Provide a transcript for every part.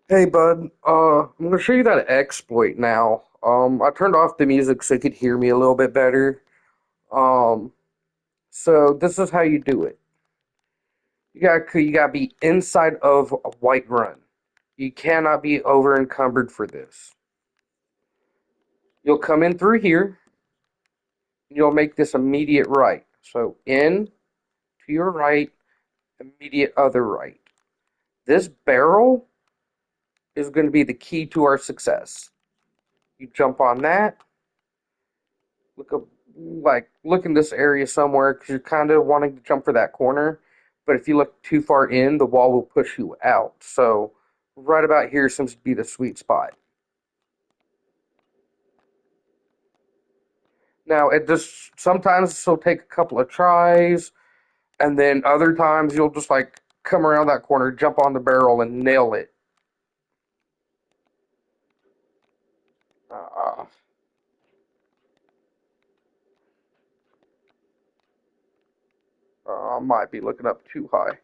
Hey bud, I'm gonna show you that exploit now. I turned off the music so you could hear me a little bit better. Um, so this is how you do it. You gotta be inside of a Whiterun. You cannot be over encumbered for this. You'll come in through here, and you'll make this immediate right. So in to your right, immediate other right. This barrel is going to be the key to our success. You jump on that, look up, look in this area somewhere because you're kind of wanting to jump for that corner. But if you look too far in, the wall will push you out. So right about here seems to be the sweet spot. Now it just sometimes this will take a couple of tries, and then other times you'll just like come around that corner, jump on the barrel, and nail it. Uh, I might be looking up too high.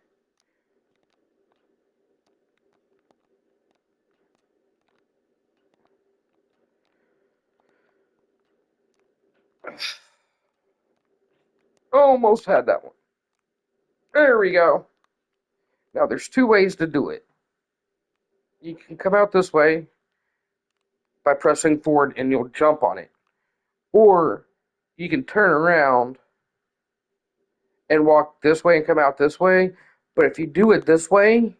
Almost had that one. There we go. Now there's two ways to do it. You can come out this way by pressing forward and you'll jump on it. Or you can turn around and walk this way and come out this way. But if you do it this way,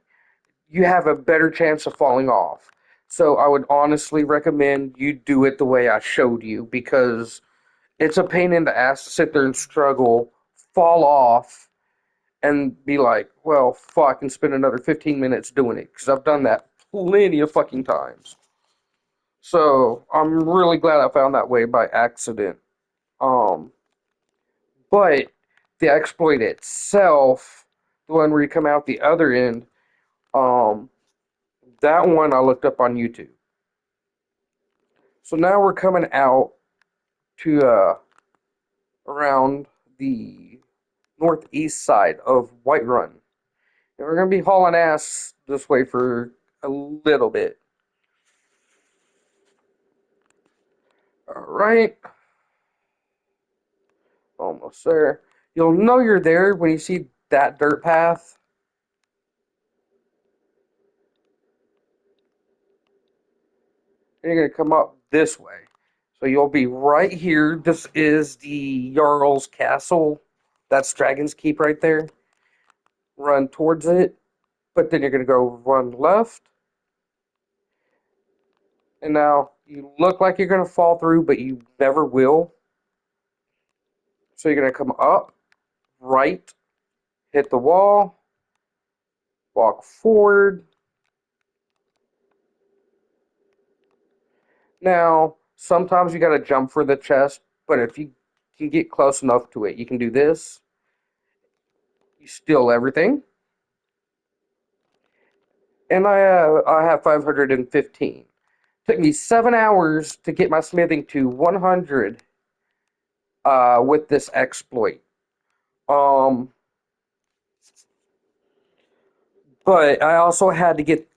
you have a better chance of falling off. So I would honestly recommend you do it the way I showed you because it's a pain in the ass to sit there and struggle, fall off, and be like, well, fuck, and spend another 15 minutes doing it because I've done that plenty of fucking times. So I'm really glad I found that way by accident. Um, but the exploit itself, the one where you come out the other end, um, that one I looked up on YouTube. So now we're coming out to around the northeast side of Whiterun. And we're gonna be hauling ass this way for a little bit. Alright, almost there. You'll know you're there when you see that dirt path. And you're gonna come up this way. So you'll be right here. This is the Jarl's Castle. That's Dragon's Keep right there. Run towards it, but then you're gonna go run left. And now you look like you're gonna fall through, but you never will. So you're gonna come up, right, hit the wall, walk forward. Now, sometimes you gotta jump for the chest, but if you can get close enough to it, you can do this. You steal everything. And I have 515. Took me 7 hours to get my smithing to 100 with this exploit. Um, but I also had to get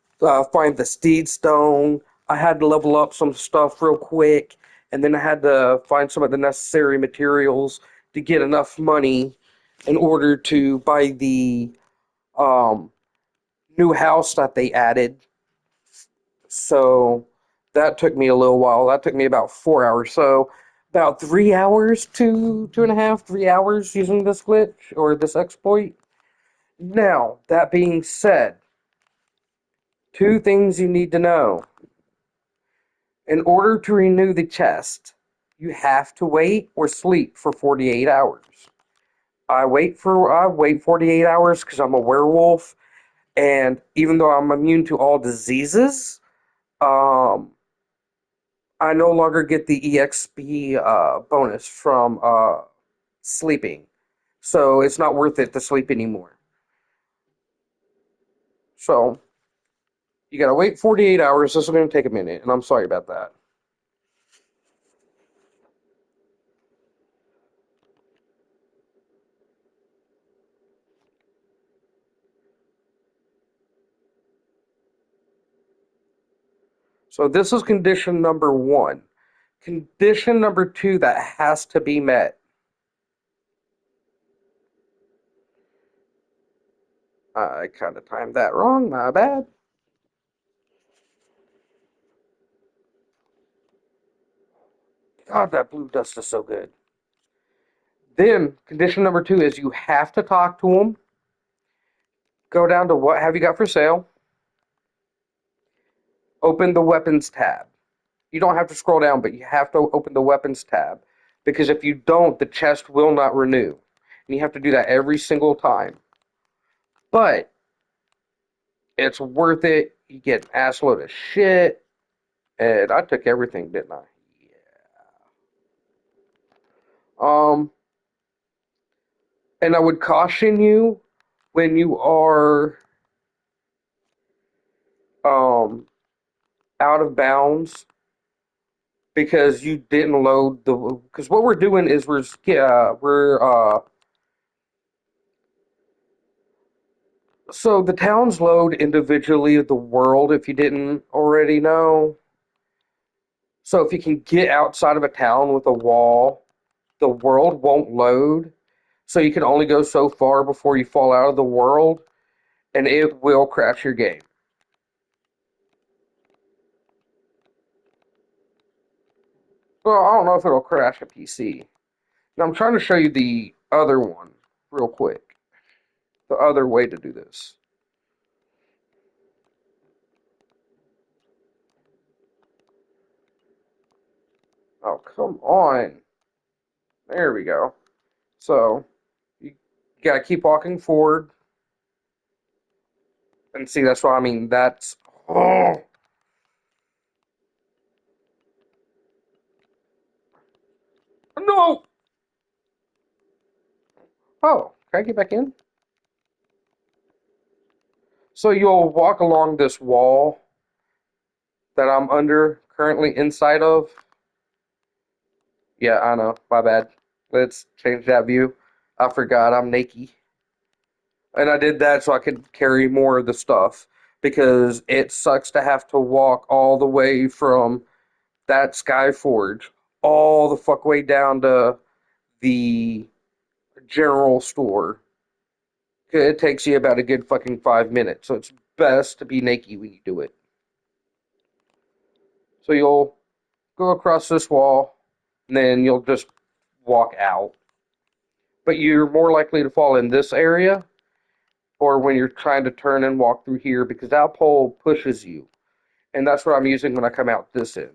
find the steed stone. I had to level up some stuff real quick, and then I had to find some of the necessary materials to get enough money in order to buy the um, new house that they added. So that took me a little while. That took me about 4 hours. So about 3 hours to 2.5, 3 hours using this glitch or this exploit. Now, that being said, two things you need to know. In order to renew the chest, you have to wait or sleep for 48 hours. I wait 48 hours because I'm a werewolf, and even though I'm immune to all diseases, um, I no longer get the EXP bonus from sleeping. So it's not worth it to sleep anymore. So you gotta wait 48 hours. This is gonna take a minute, and I'm sorry about that. So this is condition number 1. Condition number 2 that has to be met. I kind of timed that wrong, my bad. God, that blue dust is so good. Then, condition number 2 is you have to talk to them. Go down to what have you got for sale. Open the weapons tab. You don't have to scroll down, but you have to open the weapons tab. Because if you don't, the chest will not renew. And you have to do that every single time. But it's worth it. You get an assload of shit. And I took everything, didn't I? Yeah. And I would caution you when you are um out of bounds because you didn't load the because what we're doing is we're so the towns load individually the world if you didn't already know. So if you can get outside of a town with a wall, the world won't load. So you can only go so far before you fall out of the world, and it will crash your game. Well, I don't know if it'll crash a PC. Now I'm trying to show you the other one real quick. The other way to do this. Oh, come on. There we go. So you gotta keep walking forward. And see, that's what I mean. That's oh no. Oh, can I get back in? So you'll walk along this wall that I'm under currently inside of. Yeah, I know. My bad. Let's change that view. I forgot I'm naked. And I did that so I could carry more of the stuff because it sucks to have to walk all the way from that Skyforge all the fuck way down to the general store. It takes you about a good fucking 5 minutes, so it's best to be naked when you do it. So you'll go across this wall, and then you'll just walk out. But you're more likely to fall in this area or when you're trying to turn and walk through here because that pole pushes you. And that's what I'm using when I come out this end.